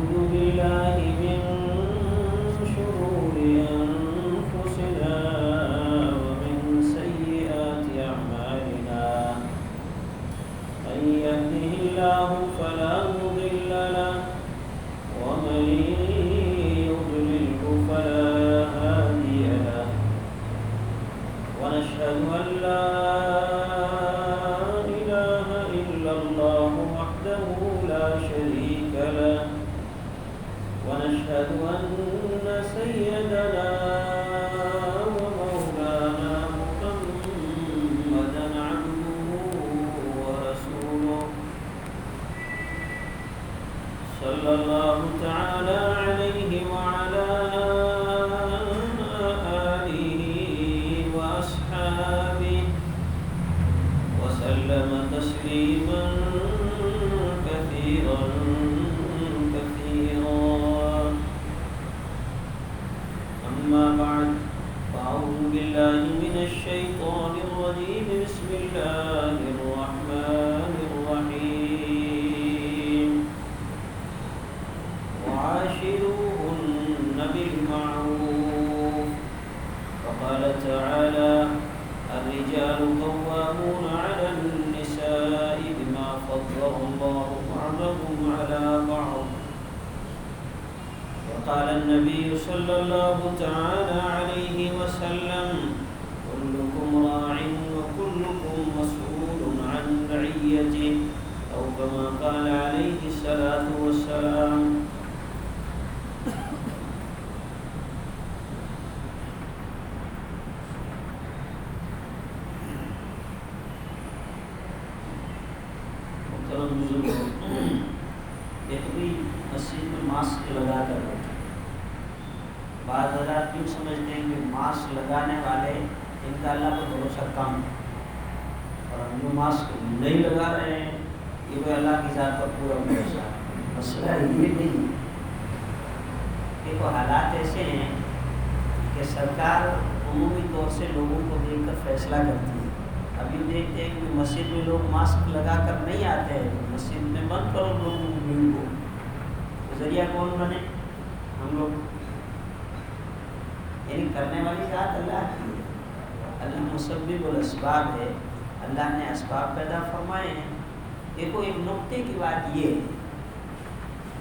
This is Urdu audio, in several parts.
ونعوذ بالله من شرور أنفسنا ومن سيئات أعمالنا من يهده الله فلا مضل له ومن يضلله فلا هادي له ونشهد أن لا إله إلا الله وحده لا شريك له ونشهد أن سيدنا ومولانا محمدا عبده ورسوله صلى الله تعالى عليه وعلى آله وأصحابه وسلم تسليما كثيرا أما بعد فأعوذ بالله من الشيطان الرجيم بسم الله الرحمن الرحيم وعاشروهن بالمعروف وقال تعالى الرجال قوامون على النساء بما فضل الله بعضهم على بعض وقال النبي صلى الله تعالى عليه وسلم كلكم راع وكلكم مسؤول عن رعيته أو كما قال عليه الصلاة والسلام مسجد میں ماسک لگا کر بیٹھے بعض حضرات کیوں سمجھتے ہیں کہ ماسک لگانے والے ان کا اللہ پر بھروسہ کم ہے اور ہم جو ماسک نہیں لگا رہے ہیں یہ کوئی اللہ کی ذات پر پورا بھروسہ ہے. مسئلہ یہ نہیں دیکھو حالات ایسے ہیں کہ سرکار عمومی طور سے لوگوں کو دیکھ کر فیصلہ کرتی ہے. ابھی دیکھتے ہیں کہ مسجد میں لوگ ماسک لگا کر نہیں آتے ہیں, مسجد میں بند کرو لوگوں کی بھیڑ کو. ذریعہ کون بنے؟ ہم لوگ. یعنی کرنے والی ذات اللہ کی ہے. اللہ مسبب الاسباب ہے, اللہ نے اسباب پیدا فرمائے ہیں. دیکھو ایک نقطے کی بات یہ ہے,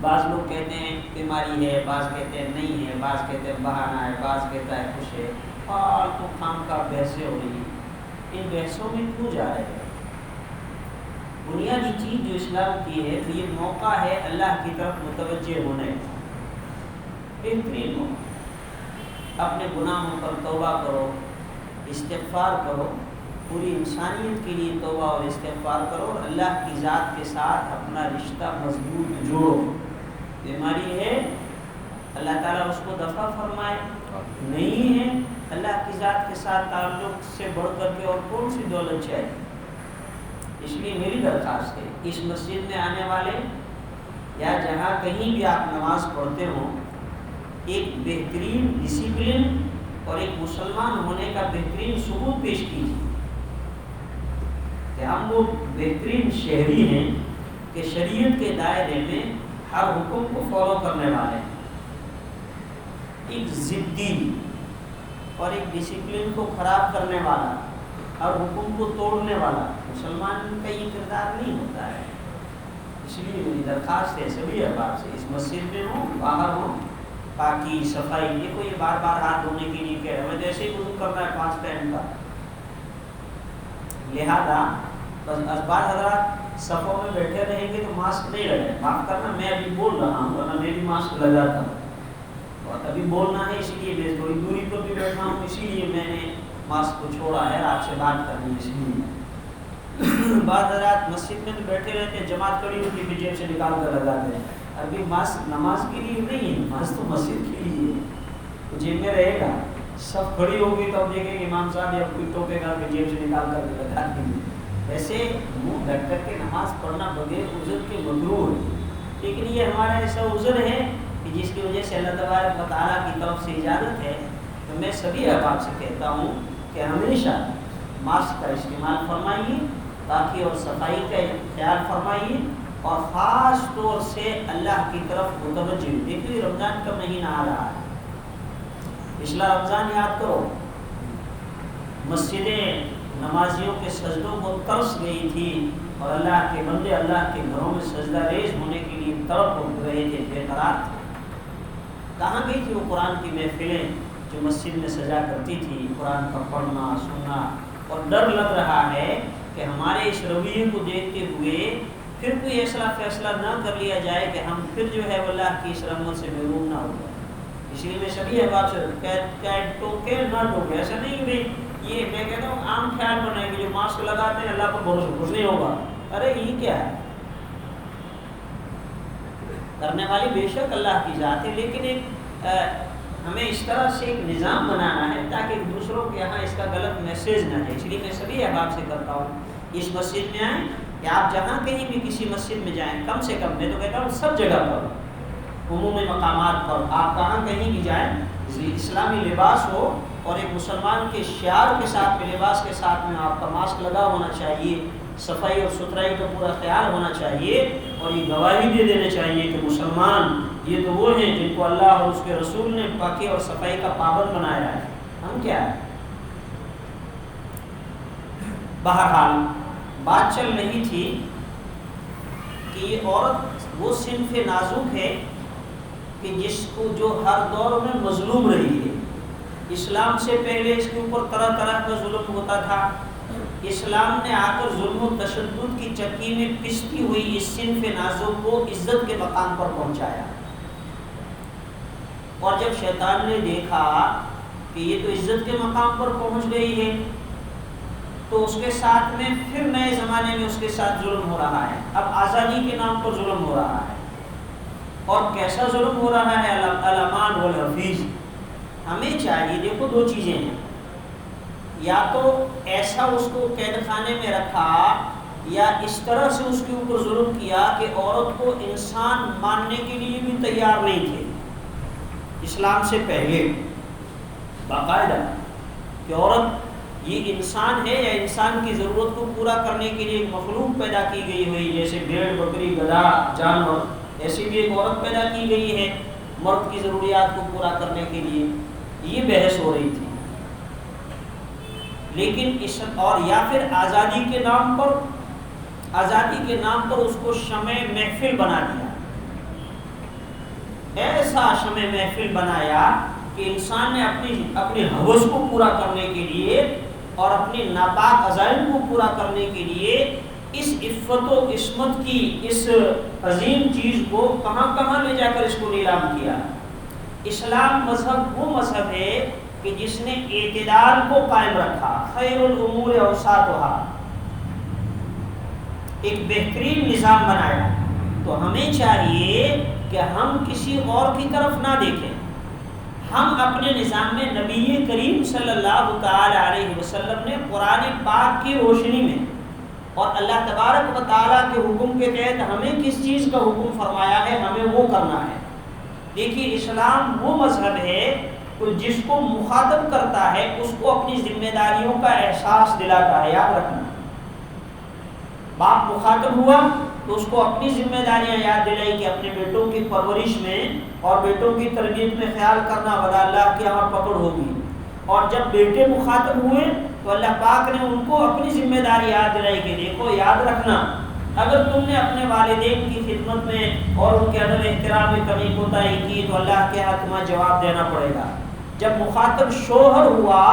بعض لوگ کہتے ہیں بیماری ہے, بعض کہتے ہیں نہیں ہے, بعض کہتے ہیں بہانہ ہے, بعض کہتا ہے خوش ہے. فالتو خام کا بحثیں ہو رہی ہیں. ان بحثوں میں کیوں جا رہے ہیں؟ بنیادی چیز جو اسلام کی ہے تو یہ موقع ہے اللہ کی طرف متوجہ ہونے کا, بہترین موقع. اپنے گناہوں پر توبہ کرو, استغفار کرو, پوری انسانیت کے لیے توبہ اور استغفار کرو, اور اللہ کی ذات کے ساتھ اپنا رشتہ مضبوط جوڑو. بیماری ہے اللہ تعالیٰ اس کو دفع فرمائے, نہیں ہے اللہ کی ذات کے ساتھ تعلق سے بڑھ کر کے اور کون سی دولت چاہیے. اس لیے میری درخواست ہے اس مسجد میں آنے والے یا جہاں کہیں بھی آپ نماز پڑھتے ہوں, ایک بہترین ڈسپلن اور ایک مسلمان ہونے کا بہترین ثبوت پیش کیجیے کہ ہم وہ بہترین شہری ہیں کہ شریعت کے دائرے میں ہر حکم کو فالو کرنے والے ہیں. ایک ضدی اور ایک ڈسپلن کو خراب کرنے والا اور حکم کو توڑنے والا مسلمان کا یہ کردار نہیں ہوتا ہے. اس لیے میری درخواست ہے سبھی احباب سے, اس مسجد میں ہوں باہر ہوں, پاکی صفائی. دیکھو یہ بار بار ہاتھ دھونے کے لیے کہہ رہا ہے, میں جیسے ہی وضو کرنا ہے 5 ٹائم کا. لہذا بس بعض حضرات صفوں میں بیٹھے رہیں گے تو ماسک نہیں لگائے. معاف کرنا میں ابھی بول رہا ہوں ورنہ میں بھی ماسک لگاتا ہوں, اور ابھی بولنا ہے اس لیے میں تھوڑی دوری پر بھی بیٹھا ہوں, اسی لیے میں نے ماسک کو چھوڑا ہے, آپ سے بات کرنی ہے اس لیے. بعض حضرات مسجد میں تو بیٹھے رہتے ہیں, جماعت کھڑی ہوتی ہے جیب سے نکال کر لگاتے ہیں. ابھی ماسک نماز کے لیے نہیں ہے, نماز تو مسجد کے لیے ہے, تو جیب میں رہے گا. سب کھڑی ہوگی تو اب دیکھیں گے امام صاحب یا کوئی ٹوکے گا کہ جیب سے نکال کر لگا دیجیے. ویسے منہ ڈھک کر کے نماز پڑھنا بغیر عذر کے مکروہ ہے, لیکن یہ ہمارا ایسا عذر ہے کہ جس کی وجہ سے اللہ تبارک و تعالیٰ کی طرف سے اجازت ہے. تو میں سبھی احباب سے کہتا ہوں کہ ہمیشہ ماسک کا استعمال فرمائیے تاکہ اور صفائی کا خیال فرمائیے, اور خاص طور سے اللہ کی طرف متوجہ. دیکھیے رمضان کا مہینہ آ رہا ہے, پچھلا رمضان یاد کرو, مسجدیں نمازیوں کے سجدوں کو ترس گئی تھی اور اللہ کے بندے اللہ کے گھروں میں سجدہ ریز ہونے کے لیے تڑپ رہے تھے, بے قرار تھے. کہاں گئی تھی وہ قرآن کی محفلیں جو مسجد میں سجا کرتی تھی, قرآن کا پڑھنا سننا. اور ڈر لگ رہا ہے کہ ہمارے اس رویے کو دیکھتے ہوئے پھر کوئی ایسا فیصلہ نہ کر لیا جائے کہ ہم پھر جو ہے اللہ کی اس رحمت سے محروم نہ ہو جائے. اس لیے میں سبھی احباب سے ٹوکے نہ ٹوکے, ایسا نہیں کہ یہ میں کہتا ہوں عام خیال بنائے کہ جو ماسک لگاتے ہیں اللہ پر بھروسہ, کچھ نہیں ہوگا. ارے یہ کیا ہے, کرنے والی بے شک اللہ کی ذات ہے, لیکن ایک ہمیں اس طرح سے ایک نظام بنانا ہے تاکہ دوسروں کے یہاں اس کا غلط میسیج نہ جائے. اس لیے میں سبھی احباب سے کرتا ہوں اس مسجد میں آئیں کہ آپ جہاں کہیں بھی کسی مسجد میں جائیں, کم سے کم میں تو کہتا ہوں سب جگہ پر, عمومی مقامات پر آپ کہاں کہیں بھی جائیں, اسلامی لباس ہو اور ایک مسلمان کے شعار کے ساتھ میں لباس کے ساتھ میں آپ کا ماسک لگا ہونا چاہیے, صفائی اور ستھرائی کا پورا خیال ہونا چاہیے, اور یہ گواہی دے دینا چاہیے کہ مسلمان یہ تو وہ ہیں جن کو اللہ اور اس کے رسول نے پاکی اور صفائی کا پابند بنایا ہے. ہم کیا ہے. بہرحال بات چل رہی تھی کہ یہ عورت وہ صنف نازک ہے کہ جس کو جو ہر دور میں مظلوم رہی ہے. اسلام سے پہلے اس کے اوپر طرح طرح کا ظلم ہوتا تھا. اسلام نے آ کر ظلم و تشدد کی چکی میں پستی ہوئی اس صنف نازک کو عزت کے مقام پر پہنچایا. اور جب شیطان نے دیکھا کہ یہ تو عزت کے مقام پر پہنچ گئی ہے تو اس کے ساتھ میں پھر نئے زمانے میں اس کے ساتھ ظلم ہو رہا ہے. اب آزادی کے نام پر ظلم ہو رہا ہے. اور کیسا ظلم ہو رہا ہے, الامان والحفیظ. ہمیں چاہیے, دیکھو دو چیزیں ہیں, یا تو ایسا اس کو قید خانے میں رکھا یا اس طرح سے اس کے اوپر ظلم کیا کہ عورت کو انسان ماننے کے لیے بھی تیار نہیں تھے. اسلام سے پہلے باقاعدہ کہ عورت یہ انسان ہے یا انسان کی ضرورت کو پورا کرنے کے لیے ایک مخلوق پیدا کی گئی ہوئی, جیسے بھیڑ بکری گدھا جانور, ایسی بھی ایک عورت پیدا کی گئی ہے مرد کی ضروریات کو پورا کرنے کے لیے. یہ بحث ہو رہی تھی. لیکن اس اور یا پھر آزادی کے نام پر اس کو شمع محفل بنا دیا. ایسا شمع محفل بنایا کہ انسان نے اپنی ہوس کو پورا کرنے کے لیے اور اپنی ناپاک عزائم کو پورا کرنے کے لیے اس عفت و عصمت کی اس عظیم چیز کو کہاں کہاں لے جا کر اس کو نیلام کیا. اسلام مذہب وہ مذہب ہے کہ جس نے اعتدال کو قائم رکھا. خیر الامور اوساطھا, ایک بہترین نظام بنایا. تو ہمیں چاہیے کہ ہم کسی اور کی طرف نہ دیکھیں, ہم اپنے نظام میں نبی کریم صلی اللہ تعالی علیہ وسلم نے قرآن پاک کی روشنی میں اور اللہ تبارک و تعالیٰ کے حکم کے تحت ہمیں کس چیز کا حکم فرمایا ہے ہمیں وہ کرنا ہے. دیکھیے اسلام وہ مذہب ہے تو جس کو مخاطب کرتا ہے اس کو اپنی ذمہ داریوں کا احساس دلاتا ہے. یاد رکھنا, باپ مخاطب ہوا تو اس کو اپنی ذمہ داریاں یاد دلائی کہ اپنے بیٹوں کی پرورش میں اور بیٹوں کی تربیت میں خیال کرنا, ولا اللہ کے یہاں پکڑ ہوگی. اور جب بیٹے مخاطب ہوئے تو اللہ پاک نے ان کو اپنی ذمہ داری یاد دلائی کہ دیکھو یاد رکھنا, اگر تم نے اپنے والدین کی خدمت میں اور ان کے ادب احترام میں کمی کوتاہی کی تو اللہ کے ہاں تمہیں جواب دینا پڑے گا. جب مخاطب شوہر ہوا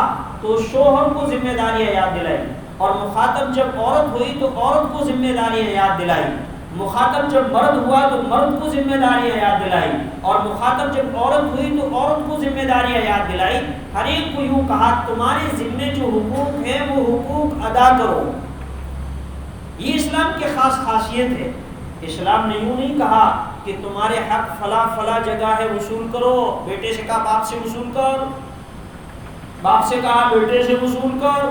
تو شوہر کو ذمہ داریاں یاد دلائی, اور مخاطب جب عورت ہوئی تو عورت کو ذمہ داریاں یاد دلائی. مخاطب جب مرد ہوا تو مرد کو ذمہ داریاں یاد دلائی, اور مخاطب جب عورت ہوئی تو عورت کو ذمہ داریاں یاد دلائی. ہر ایک کو یوں کہا تمہارے ذمے جو حقوق ہیں وہ حقوق ادا کرو. یہ اسلام کی خاصیت ہے. اسلام نے یوں نہیں کہا کہ تمہارے حق فلاں فلاں جگہ ہے وصول کرو. بیٹے سے کہا باپ سے وصول کر, باپ سے کہا بیٹے سے وصول کر,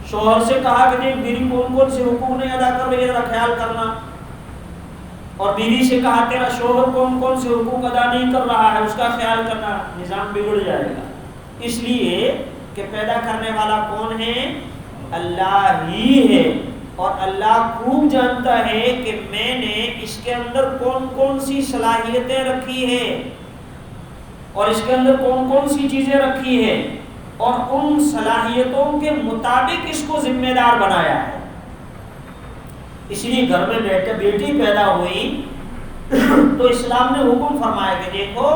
شوہر سے کہا کہ دیکھ میری کون کون سے حقوق نہیں ادا کر رہی ہے ذرا خیال کرنا, اور بیوی سے کہا تیرا شوہر کون کون سے حقوق ادا نہیں کر رہا ہے اس کا خیال کرنا. نظام بگڑ جائے گا. اس لیے کہ پیدا کرنے والا کون ہے, اللہ ہی ہے. اور اللہ خوب جانتا ہے کہ میں نے اس کے اندر کون کون سی صلاحیتیں رکھی ہیں اور اس کے اندر کون کون سی چیزیں رکھی ہیں، اور ان صلاحیتوں کے مطابق اس کو ذمہ دار بنایا ہے۔ اس لیے گھر میں بیٹی پیدا ہوئی تو اسلام نے حکم فرمایا کہ دیکھو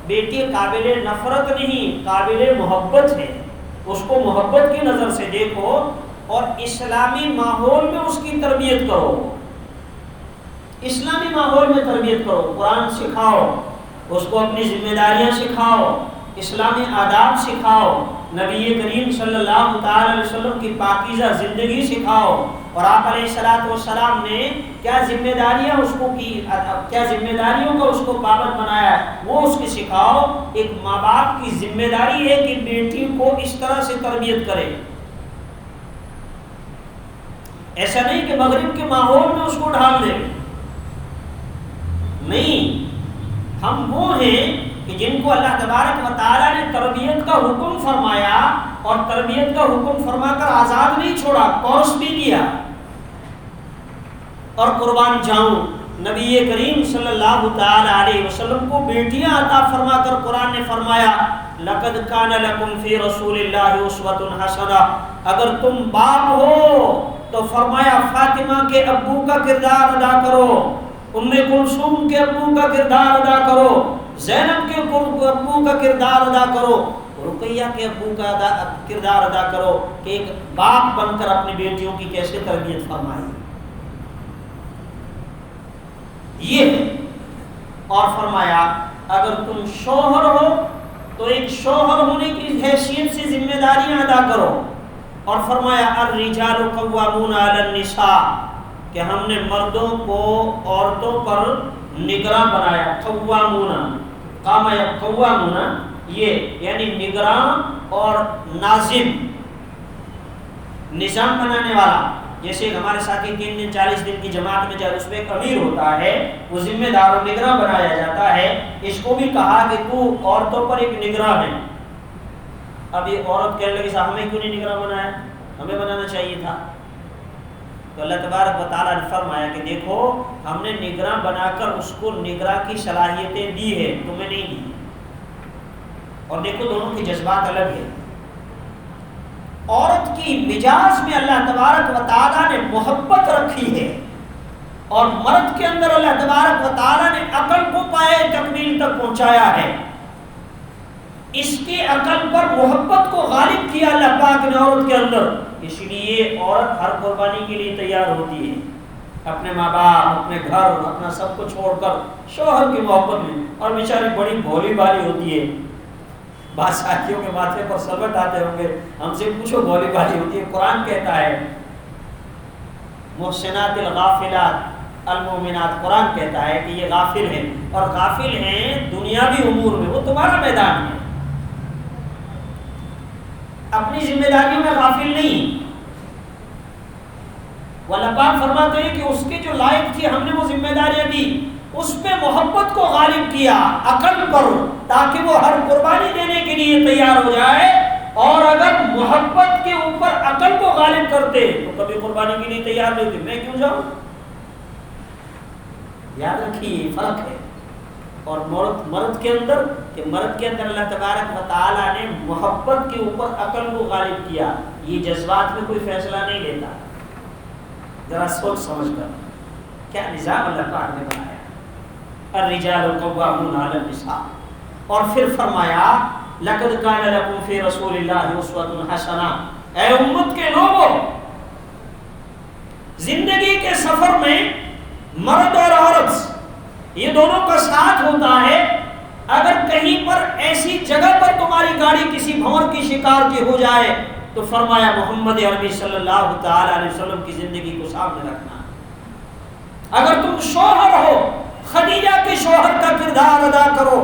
بیٹی قابل نفرت نہیں، قابل محبت ہے، اس کو محبت کی نظر سے دیکھو اور اسلامی ماحول میں اس کی تربیت کرو، اسلامی ماحول میں تربیت کرو، قرآن سکھاؤ، اس کو اپنی ذمہ داریاں سکھاؤ، اسلامی آداب سکھاؤ، نبی کریم صلی اللہ تعالی علیہ وسلم کی پاکیزہ زندگی سکھاؤ، اور آپ علیہ الصلوۃ والسلام نے کیا ذمہ داریاں اس کو کی، کیا ذمہ داریوں کا اس کو پابند بنایا ہے وہ اس کی سکھاؤ۔ ایک ماں باپ کی ذمہ داری ہے کہ بیٹی کو اس طرح سے تربیت کرے، ایسا نہیں کہ مغرب کے ماحول میں اس کو ڈال دے، نہیں، ہم وہ ہیں کہ جن کو اللہ تبارک و تعالیٰ نے تربیت کا حکم فرمایا اور تربیت کا حکم فرما کر آزاد نہیں چھوڑا، کورس بھی دیا۔ اور قربان جاؤں نبی کریم صلی اللہ تعالی علیہ وسلم کو بیٹیاں عطا فرما کر قرآن نے فرمایا لقد کان لکم فی رسول اللہ اسوۃ حسنہ، اگر تم باپ ہو تو فرمایا فاطمہ کے ابو کا کردار ادا کرو، ام کلثوم کے ابو کا کردار ادا کرو، زینب کے ابو کا کردار ادا کرو، رقیہ کے ابو کا کردار ادا کرو، کہ ایک باپ بن کر اپنی بیٹیوں کی کیسے تربیت فرمائی، یہ ہے۔ اور فرمایا اگر تم شوہر ہو تو ایک شوہر ہونے کی حیثیت سے ذمہ داریاں ادا کرو، اور فرمایا الرجال قوامون علی النساء، کہ ہم نے مردوں کو عورتوں پر نگراں بنایا، قوامون، قام قوامون، یہ یعنی نگراں اور ناظم، نظام بنانے والا، جیسے ہمارے ساتھی 3 دن 40 دن کی جماعت میں جب اس میں ایک امیر ہوتا ہے وہ ذمہ دار و نگراں بنایا جاتا ہے، اس کو بھی کہا کہ تو عورتوں پر ایک نگراں ہے۔ اب یہ عورت کہنے لگی صاحب ہمیں کیوں نہیں نگراں بنایا، ہمیں بنانا چاہیے تھا، تو اللہ تبارک و تعالیٰ نے فرمایا کہ دیکھو ہم نے نگراں بنا کر اس کو نگراں کی صلاحیتیں دی ہے، تمہیں نہیں دی، اور دیکھو دونوں کے جذبات الگ ہیں۔ عورت کی مزاج میں اللہ تبارک و تعالیٰ نے محبت رکھی ہے، اور مرد کے اندر اللہ تبارک و تعالیٰ نے عقل کو پائے تکمیل تک پہنچایا ہے، اس کی عقل پر محبت کو غالب کیا اللہ پاک نے عورت کے اندر، اس لیے عورت ہر قربانی کے لیے تیار ہوتی ہے، اپنے ماں باپ، اپنے گھر، اپنا سب کو چھوڑ کر شوہر کی محبت میں، اور بیچاری بڑی بھولی بھالی ہوتی ہے، بعض ساتھیوں کے ماتھے پر سلوٹ آتے ہوں گے، ہم سے پوچھو بھولی بھالی ہوتی ہے، قرآن کہتا ہے محسنات الغافلات المؤمنات، قرآن کہتا ہے کہ یہ غافل ہیں، اور غافل ہیں دنیاوی امور میں، وہ تمہارا میدان ہے، اپنی ذمہ داریوں میں غافل نہیں، اللہ پاک فرماتے ہیں کہ اس کے جو لائق تھی ہم نے وہ ذمہ داریاں دی، اس پہ محبت کو غالب کیا عقل پر، تاکہ وہ ہر قربانی دینے کے لیے تیار ہو جائے، اور اگر محبت کے اوپر عقل کو غالب کرتے تو کبھی قربانی کے لیے تیار نہیں ہوتے، میں کیوں جاؤں، یاد رکھیے فرق ہے۔ اور مرد کے اندر، کہ مرد کے اندر اللہ تبارک و تعالیٰ نے محبت کے اوپر عقل کو غالب کیا، یہ جذبات میں کوئی فیصلہ نہیں لیتا، ذرا سوچ سمجھ کر کیا نظام اللہ پاک نے بنایا، الرجال قوامون علی النساء، اور پھر فرمایا لقد کان لکم فی رسول اللہ اسوۃ حسنہ، اے امت کے لوگوں، زندگی کے سفر میں مرد اور عورت یہ دونوں کا ساتھ ہوتا ہے، اگر کہیں پر ایسی جگہ پر تمہاری گاڑی کسی بھنور کی شکار کی ہو جائے تو فرمایا محمد عربی صلی اللہ تعالی علیہ وسلم کی زندگی کو سامنے رکھنا، اگر تم شوہر ہو خدیجہ کے شوہر کا کردار ادا کرو،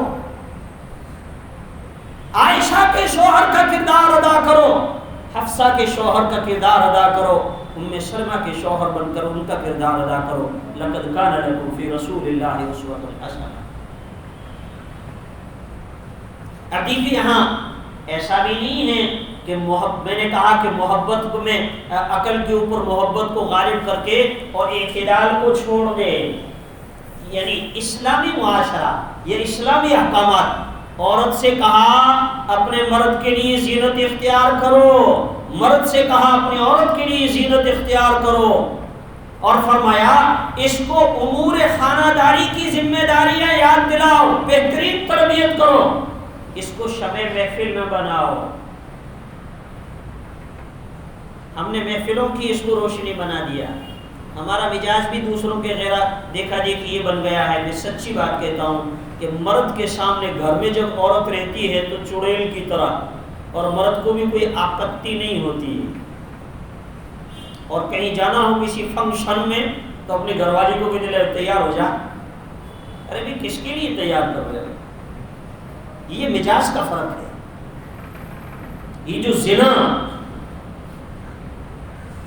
عائشہ کے شوہر کا کردار ادا کرو، حفصہ کے شوہر کا کردار ادا کرو، ام سلمہ کے شوہر بن کر ان کا کردار ادا کرو، لقد کان لکم فی رسول اللہ اسوۃ حسنہ۔ اب دیکھیے یہاں ایسا بھی نہیں ہے کہ میں نے کہا کہ محبت کو میں عقل کے اوپر محبت کو غالب کر کے اور اعتدال کو چھوڑ دے. یعنی اسلامی معاشرہ، یہ اسلامی احکامات. عورت سے کہا اپنے مرد کے لیے زینت اختیار کرو، مرد سے کہا اپنی عورت کے لیے زینت اختیار کرو، اور فرمایا اس کو امور خانہ داری کی ذمہ داریاں یاد دلاؤ، بہترین تربیت کرو، اس کو شمع محفل میں بناؤ. ہم نے محفلوں کی اس کو روشنی بنا دیا. ہمارا مزاج بھی دوسروں کے غیر دیکھا دیکھی یہ بن گیا ہے. میں سچی بات کہتا ہوں کہ مرد کے سامنے گھر میں جب عورت رہتی ہے تو چڑیل کی طرح، اور مرد کو بھی کوئی آپتی نہیں ہوتی. اور کہیں جانا ہو کسی فنکشن میں تو اپنے گھر والی کو بھی دے تیار ہو جا. ارے بھی کس کے لیے تیار کر رہے؟ یہ مزاج کا فرق ہے. یہ جو زنا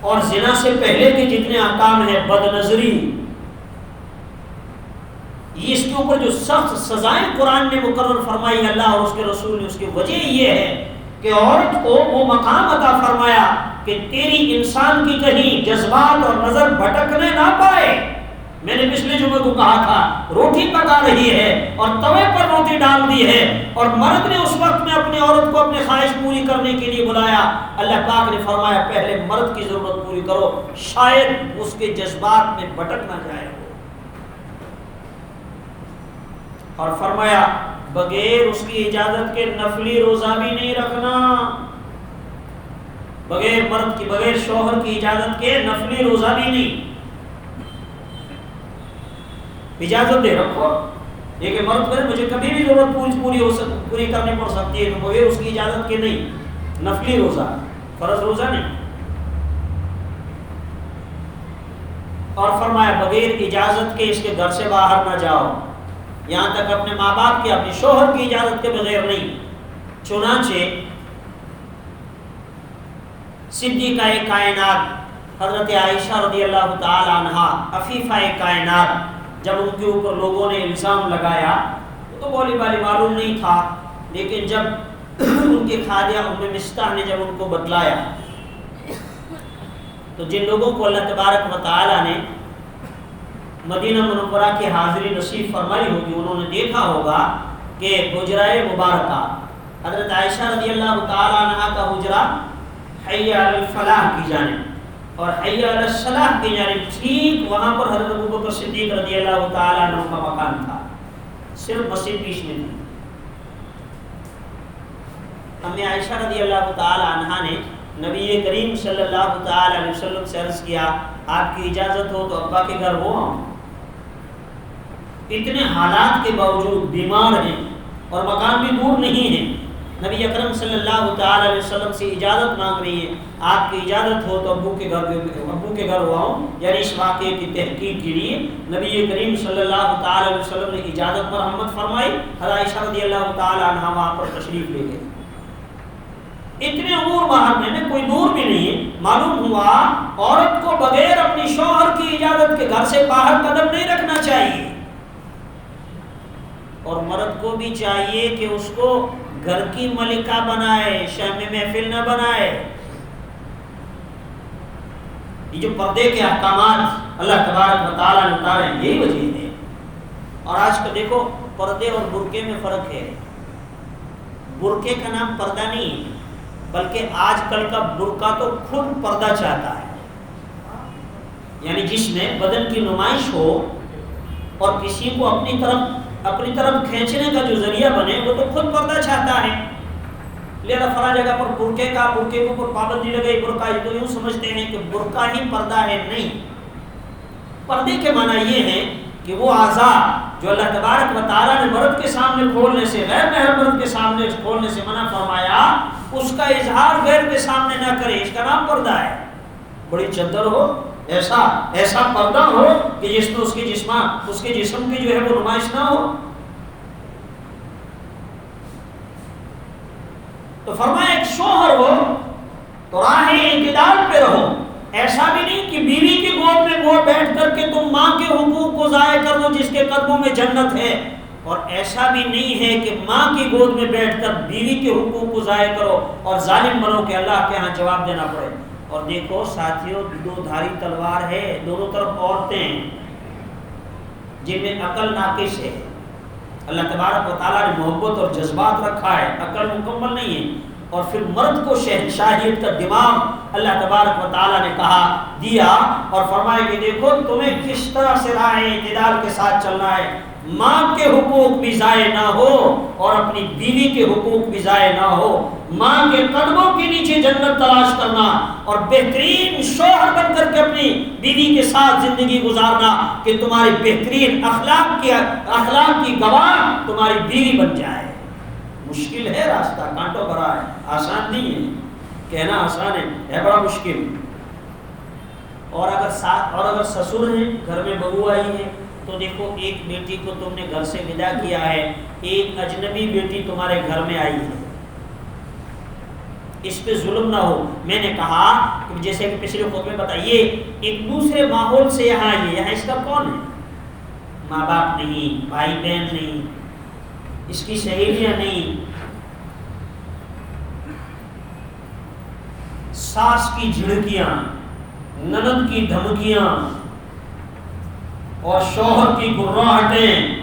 اور زنا سے پہلے کے جتنے احکام ہیں، بد نظری، یہ اس کے اوپر جو سخت سزائیں قرآن نے مقرر فرمائی اللہ اور اس کے رسول نے، اس کی وجہ یہ ہے کہ عورت کو وہ مقام عطا فرمایا کہ تیری انسان کی کہیں جذبات اور نظر بھٹکنے نہ پائے. میں نے پچھلے جمعے کو کہا تھا روٹی پکا رہی ہے اور توے پر روٹی ڈال دی ہے، اور مرد نے اس وقت میں اپنی عورت کو اپنی خواہش پوری کرنے کے لیے بلایا. اللہ پاک نے فرمایا پہلے مرد کی ضرورت پوری کرو، شاید اس کے جذبات میں بھٹک نہ جائے. اور فرمایا بغیر اس کی اجازت کے نفلی روزہ بھی نہیں رکھنا. بغیر مرد کی، بغیر شوہر کی اجازت کے نفلی روزہ بھی نہیں. اجازت دے رکھو، یہ کہ مرد کرے مجھے کبھی بھی ضرورت پوری کرنی پڑ سکتی ہے، تو بغیر اس کی اجازت کے نہیں. نفلی روزہ، فرض روزہ نہیں. اور فرمایا بغیر اجازت کے اس کے گھر سے باہر نہ جاؤ، یہاں تک اپنے ماں باپ کی، اپنے شوہر کی اجازت کے بغیر نہیں. چنانچہ صدیقہ کائنات حضرت عائشہ رضی اللہ تعالی عنہا، عفیفہ کائنات، جب ان کے اوپر لوگوں نے الزام لگایا تو بولی بالی معلوم نہیں تھا، لیکن جب ان کے خادیہ ام مستح نے جب ان کو بتلایا تو جن لوگوں کو اللہ تبارک و تعالی نے مدینہ منورہ کی حاضری نصیب فرمائی ہوگی، انہوں نے دیکھا ہوگا کہ حجرہ مبارکہ حضرت عائشہ رضی اللہ تعالی عنہا کا حجرہ حی علی الفلاح کی جانب اور حی علی الصلاح کی جانب، ٹھیک وہاں پر حضرت ابوبکر صدیق رضی اللہ تعالی عنہ کا مکان تھا. صرف مسجد بیچ میں تھی. امی عائشہ رضی اللہ تعالی عنہا نے نبی کریم صلی اللہ تعالی علیہ وسلم سے عرض کیا آپ کی اجازت ہو تو ابا کے گھر وہ آؤں. اتنے حالات کے باوجود بیمار ہیں اور مکان بھی دور نہیں ہے، نبی اکرم صلی اللہ تعالی علیہ وسلم سے اجازت مانگ رہی ہے آپ کی اجازت ہو تو ابو کے گھر وہ آؤں. یعنی اس واقعے کی تحقیق کے لیے نبی کریم صلی اللہ تعالی علیہ وسلم نے اجازت مرحمت فرمائی. حضرت عائشہ رضی اللہ تعالی عنہا وہاں پر تشریف لے گئے. اتنے امور باہر میں کوئی دور بھی نہیں ہے. معلوم ہوا عورت کو بغیر اپنی شوہر کی اجازت کے گھر سے باہر قدم نہیں رکھنا چاہیے، اور مرد کو بھی چاہیے کہ اس کو گھر کی ملکہ بنائے، شمع محفل نہ بنائے. یہ جو پردے کے احکامات اللہ تبارک و تعالیٰ نے اتارے ہیں یہی وجہ ہے. اور آج کا دیکھو پردے اور برقعے میں فرق ہے. برقعے کا نام پردہ نہیں ہے، بلکہ آج کل کا برقع تو خود پردہ چاہتا ہے. یعنی جس میں بدن کی نمائش ہو اور کسی کو اپنی طرف کھینچنے کا جو ذریعہ بنے، وہ تو خود پردہ چاہتا ہے. لہذا فلاں جگہ پر برقعے کے اوپر پابندی لگائی، برقع، یہ تو یوں سمجھتے ہیں کہ برقع ہی پردہ ہے. نہیں، پردے کے معنی یہ ہے کہ وہ اعضاء جو اللہ تبارک و تعالیٰ نے مرد کے سامنے کھولنے سے، غیر محرم مرد کے سامنے کھولنے سے منع فرمایا، اس کا اظہار غیر کے سامنے نہ کرے. اس کا نام پردہ ہے. بڑی چادر ہو، ایسا پردہ ہو کہ جس میں اس کے جسم کی جو ہے وہ نمائش نہ ہو. تو فرمایا ایک شوہر ہو تو راہ اعتدال پہ رہو. ایسا بھی نہیں کہ بیوی کی گود میں بیٹھ کر کے تم ماں کے حقوق کو ضائع کر دو جس کے قدموں میں جنت ہے. اور ایسا بھی نہیں ہے کہ ماں کی گود میں بیٹھ کر بیوی کے حقوق کو ضائع کرو اور ظالم بنو کہ اللہ کے ہاں جواب دینا پڑے۔ اور دیکھو ساتھیوں، دو دھاری تلوار ہے، دونوں طرف عورتیں ہیں جن میں عقل ناقص ہے۔ اللہ تبارک و تعالیٰ نے محبت اور جذبات رکھا ہے، عقل مکمل نہیں ہے، اور پھر مرد کو شہنشاہیت کا دماغ اللہ تبارک و تعالیٰ نے کہا دیا اور فرمایا کہ دیکھو تمہیں کس طرح سے راہ اعتدال کے ساتھ چلنا ہے، ماں کے حقوق بھی ضائع نہ ہو اور اپنی بیوی کے حقوق بھی ضائع نہ ہو، ماں کے قدموں کے نیچے جنت تلاش کرنا اور بہترین شوہر بن کر کے اپنی بیوی کے ساتھ زندگی گزارنا کہ تمہاری بہترین اخلاق کی گواہ تمہاری بیوی بن جائے۔ مشکل ہے راستہ، کانٹوں بھرا ہے، آسان نہیں ہے، کہنا آسان ہے بڑا مشکل۔ اور اگر سسر ہیں، گھر میں بہو آئی ہے، تو دیکھو ایک بیٹی کو تم نے گھر سے ودا کیا ہے، ایک اجنبی بیٹی تمہارے گھر میں آئی ہے، اس پہ ظلم نہ ہو۔ میں نے کہا کہ جیسے کہ پچھلے خطبے میں بتائیے، ایک دوسرے ماحول سے یہاں آئی ہے، یہاں اس کا کون ہے؟ ماں باپ نہیں، بھائی بہن نہیں، اس کی سہیلیاں نہیں، ساس کی جھڑکیاں، نند کی دھمکیاں اور شوہر کی گراہٹیں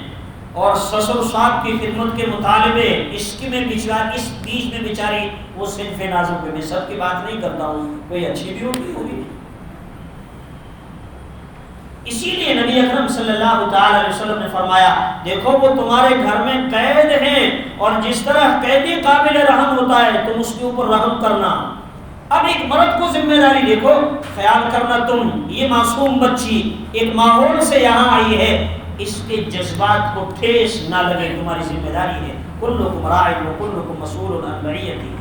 اور سسر صاحب کی خدمت کے مطالبے، اس بیچ میں بیچاری وہ صنف نازک ہے۔ میں سب کی بات نہیں کرتا ہوں، کوئی اچھی بھی ہوگی۔ اسی لیے نبی اکرم صلی اللہ تعالی علیہ وسلم نے فرمایا دیکھو وہ تمہارے گھر میں قید ہیں، اور جس طرح قیدی قابل رحم ہوتا ہے تم اس کے اوپر رحم کرنا۔ اب ایک مرد کو ذمہ داری دیکھو، خیال کرنا تم یہ معصوم بچی ایک ماحول سے یہاں آئی ہے، اس کے جذبات کو ٹھیس نہ لگے، تمہاری ذمہ داری ہے۔ کلکم راع وکلکم مسئول عن رعیتہ،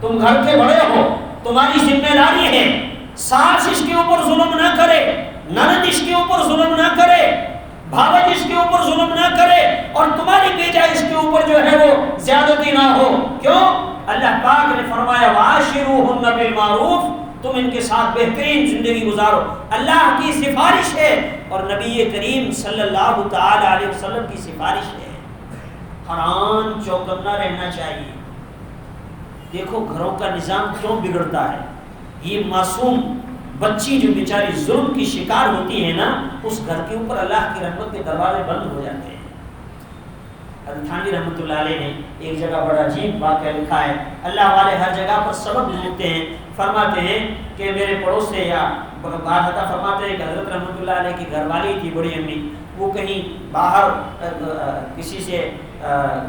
تم گھر کے بڑے ہو، تمہاری ذمہ داری ہے ساس اس کے اوپر ظلم نہ کرے، نند اس کے اوپر ظلم نہ کرے، بھاوج اس کے اوپر ظلم نہ کرے، اور تمہاری بیٹا اس کے اوپر جو ہے وہ زیادتی نہ ہو۔ کیوں؟ اللہ پاک نے فرمایا وَعَاشِرُوهُنَّ بِالْمَعْرُوفِ، تم ان کے ساتھ بہترین زندگی گزارو۔ اللہ کی سفارش ہے اور نبی کریم صلی اللہ تعالی علیہ وسلم کی سفارش ہے۔ ہر آن چوکنا رہنا چاہیے۔ دیکھو گھروں کا نظام کیوں بگڑتا ہے، یہ معصوم بچی جو بیچاری ظلم کی شکار ہوتی ہے نا، اس گھر کے اوپر اللہ کی رحمت کے دروازے بند ہو جاتے ہیں۔ حضرت تھانوی رحمۃ اللہ علیہ نے ایک جگہ بڑا عجیب واقعہ لکھا ہے، اللہ والے ہر جگہ پر سبب ڈھونڈتے ہیں، فرماتے ہیں کہ میرے پڑوس سے یا باہر فرماتے ہیں کہ حضرت رحمۃ اللہ علیہ کی گھر والی تھی بڑی امی، وہ کہیں باہر کسی سے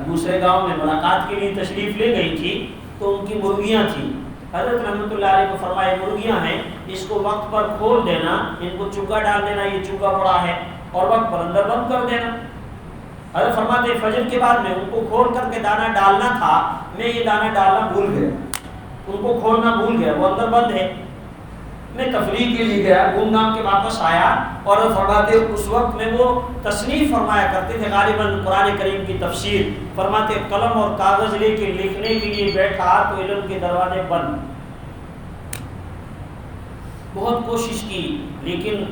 دوسرے گاؤں میں ملاقات کے لیے تشریف لے گئی تھی، تو ان کی مرغیاں تھیں۔ حضرت رحمۃ اللہ علیہ کو فرمایا مرغیاں ہیں، اس کو وقت پر کھول دینا، ان کو چوگا ڈال دینا، یہ چوگا پڑا ہے، اور وقت پر اندر بند کر دینا۔ حضرت فرماتے ہیں فجر کے بعد میں ان کو کھول کر کے دانہ ڈالنا تھا، میں یہ دانہ ڈالنا بھول گیا، ان کو کھولنا بھول گیا، وہ اندر بند ہے۔ میں تفریح کے لیے گیا، گھوم گھام کے واپس آیا، اور فرماتے اس وقت میں وہ تصنیف فرمایا کرتے تھے غالباً قرآن کریم کی تفسیر، فرماتے قلم اور کاغذ لے کے لکھنے کے لیے بیٹھا تو علم کے دروازے بند۔ بہت کوشش کی لیکن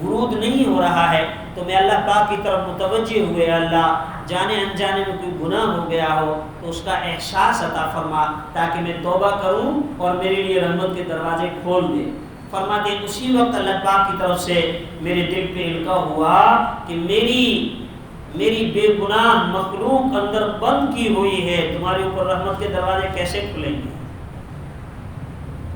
ورود نہیں ہو رہا ہے، تو میں اللہ پاک کی طرف متوجہ ہوئے، اللہ جانے انجانے میں کوئی گناہ ہو گیا ہو تو اس کا احساس عطا فرما تاکہ میں توبہ کروں اور میرے لیے رحمت کے دروازے کھول دے۔ فرماتے اسی وقت اللہ پاک کی طرف سے میرے دل پہ القا ہوا کہ میری بے گناہ مخلوق اندر بند کی ہوئی ہے، تمہارے اوپر رحمت کے دروازے کیسے کھلیں گے؟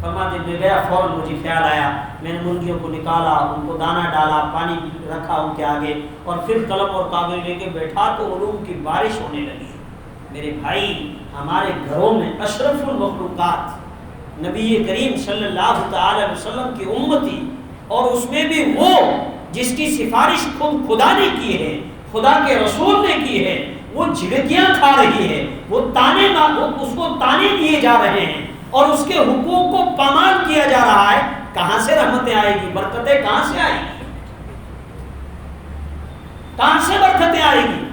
فرماتے میں گیا، فوراً مجھے خیال آیا، میں نے مرغیوں کو نکالا، ان کو دانہ ڈالا، پانی رکھا ان کے آگے، اور پھر قلم اور کاغذ لے کے بیٹھا تو علوم کی بارش ہونے لگی۔ میرے بھائی، ہمارے گھروں میں اشرف المخلوقات نبی کریم صلی اللہ تعالی علیہ وسلم کی امتی، اور اس میں بھی وہ جس کی سفارش خود خدا نے کی ہے، خدا کے رسول نے کی ہے، وہ جھڑکیاں کھا رہی ہے، وہ اس کو تانے دیے جا رہے ہیں اور اس کے حقوق کو پامال کیا جا رہا ہے، کہاں سے رحمتیں آئے گی؟ برکتیں کہاں سے آئے گی؟ کہاں سے برکتیں آئے گی؟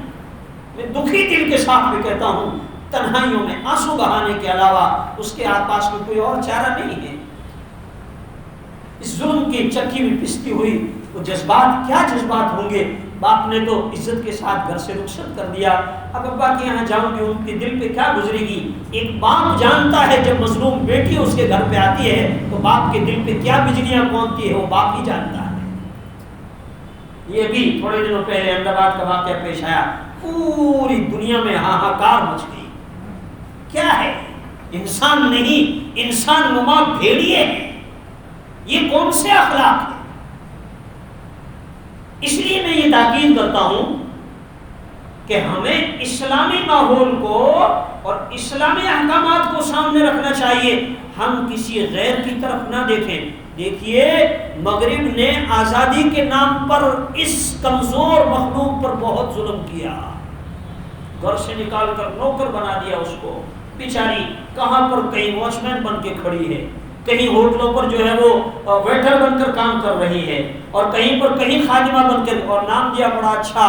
میں دکھی دل کے ساتھ بھی کہتا ہوں، تنہائیوں میں آنسو بہانے کے علاوہ اس کے آس پاس میں کوئی اور چارہ نہیں ہے۔ اس ظلم کی چکی میں پستی ہوئی وہ جذبات، کیا جذبات ہوں گے باپ نے تو عزت کے ساتھ گھر سے رخصت کر دیا، اب ابا کے یہاں جاؤں گی، ان کے دل پہ کیا گزرے گی؟ ایک باپ جانتا ہے جب مظلوم بیٹی اس کے گھر پہ آتی ہے تو باپ کے دل پہ کیا بجلیاں کونتی ہے، وہ باپ ہی جانتا ہے۔ یہ بھی تھوڑے دنوں پہلے احمد آباد کا واقعہ پیش آیا، پوری دنیا میں ہاہاکار مچ گئی۔ کیا ہے؟ انسان نہیں، انسان نما بھیڑیے ہیں۔ یہ کون سے اخلاق ہیں؟ اس لیے میں یہ تاکید کرتا ہوں کہ ہمیں اسلامی ماحول کو اور اسلامی احکامات کو سامنے رکھنا چاہیے، ہم کسی غیر کی طرف نہ دیکھیں۔ دیکھیے مغرب نے آزادی کے نام پر اس کمزور مخلوق پر بہت ظلم کیا، گھر سے نکال کر نوکر بنا دیا اس کو، بیچاری کہاں پر کہیں واچ مین بن کے کھڑی ہے، کہیں ہوٹلوں پر جو ہے وہ ویٹر بن کر کام کر رہی ہے، اور کہیں پر کہیں خادمہ بن کر، اور نام دیا بڑا اچھا،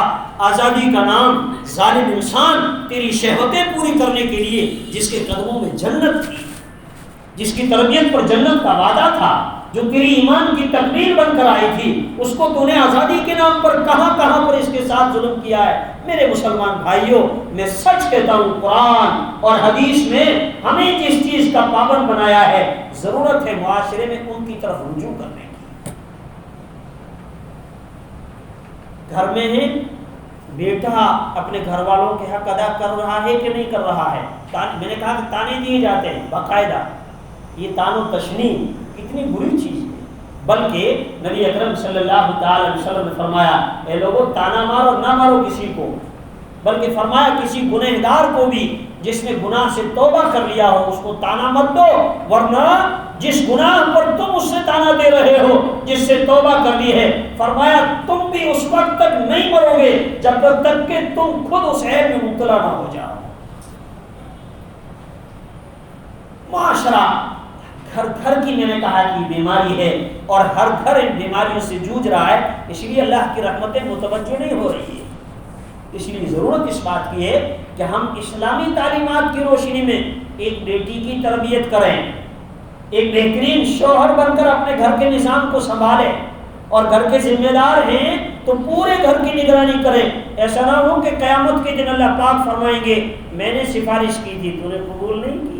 آزادی کا نام۔ ظالم انسان تیری شہوتیں پوری کرنے کے لیے جس کے قدموں میں جنت تھی، جس کی تربیت پر جنت کا وعدہ تھا، جو تیری ایمان کی تکمیل بن کر آئی تھی، اس کو تو نے آزادی کے نام پر کہاں کہاں پر اس کے ساتھ ظلم کیا ہے۔ میرے مسلمان بھائیوں، میں سچ کہتا ہوں، قرآن اور حدیث میں ہمیں جس چیز کا پابند بنایا ہے، ضرورت ہے معاشرے میں ان کی طرف رجوع کرنے کی۔ گھر میں ہے، بیٹا اپنے گھر والوں کے حق ادا کر رہا ہے کہ نہیں کر رہا ہے؟ میں نے کہا کہ تانے دیے جاتے ہیں باقاعدہ، یہ تان و تشنیع کتنی بری چیز ہے۔ بلکہ نبی اکرم صلی اللہ تعالی علیہ وسلم نے فرمایا، اے لوگوں تانا مارو نہ مارو کسی کو، بلکہ فرمایا کسی گنہگار کو بھی جس نے گناہ سے توبہ کر لیا ہو اس کو تانا مت دو، ورنہ جس گناہ پر تم اس سے تانا دے رہے ہو، جس سے توبہ کر لی ہے، فرمایا تم بھی اس وقت تک نہیں مرو گے جب تک کہ تم خود اس عیب میں مبتلا نہ ہو جاؤ۔ معاشرہ گھر گھر کی میں نے کہا کہ بیماری ہے، اور ہر گھر ان بیماریوں سے جوجھ رہا ہے، اس لیے اللہ کی رحمتیں متوجہ نہیں ہو رہی ہے۔ اس لیے ضرورت اس بات کی ہے کہ ہم اسلامی تعلیمات کی روشنی میں ایک بیٹی کی تربیت کریں، ایک بہترین شوہر بن کر اپنے گھر کے نظام کو سنبھالیں، اور گھر کے ذمہ دار ہیں تو پورے گھر کی نگرانی کریں۔ ایسا نہ ہو کہ قیامت کے دن اللہ پاک فرمائیں گے میں نے سفارش کی تھی تو نے قبول نہیں کی۔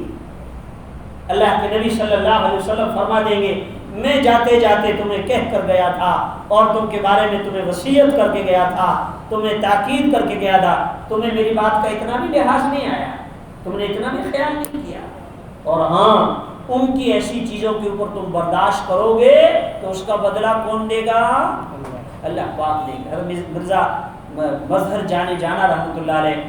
اللہ کے نبی صلی اللہ علیہ وسلم فرما دیں گے میں جاتے جاتے تمہیں کہہ کر گیا تھا، عورتوں کے بارے میں تمہیں وصیت کر کے گیا تھا، تمہیں تاکید کر کے گیا تھا، تمہیں میری بات کا اتنا بھی لحاظ نہیں آیا، تم نے اتنا بھی خیال نہیں کیا، اور ہاں ان کی ایسی چیزوں کے اوپر تم برداشت کرو گے تو اس کا بدلہ کون دے گا؟ اللہ پاک دے گا۔ مرزا مظہر جانے جانا رحمۃ اللہ علیہ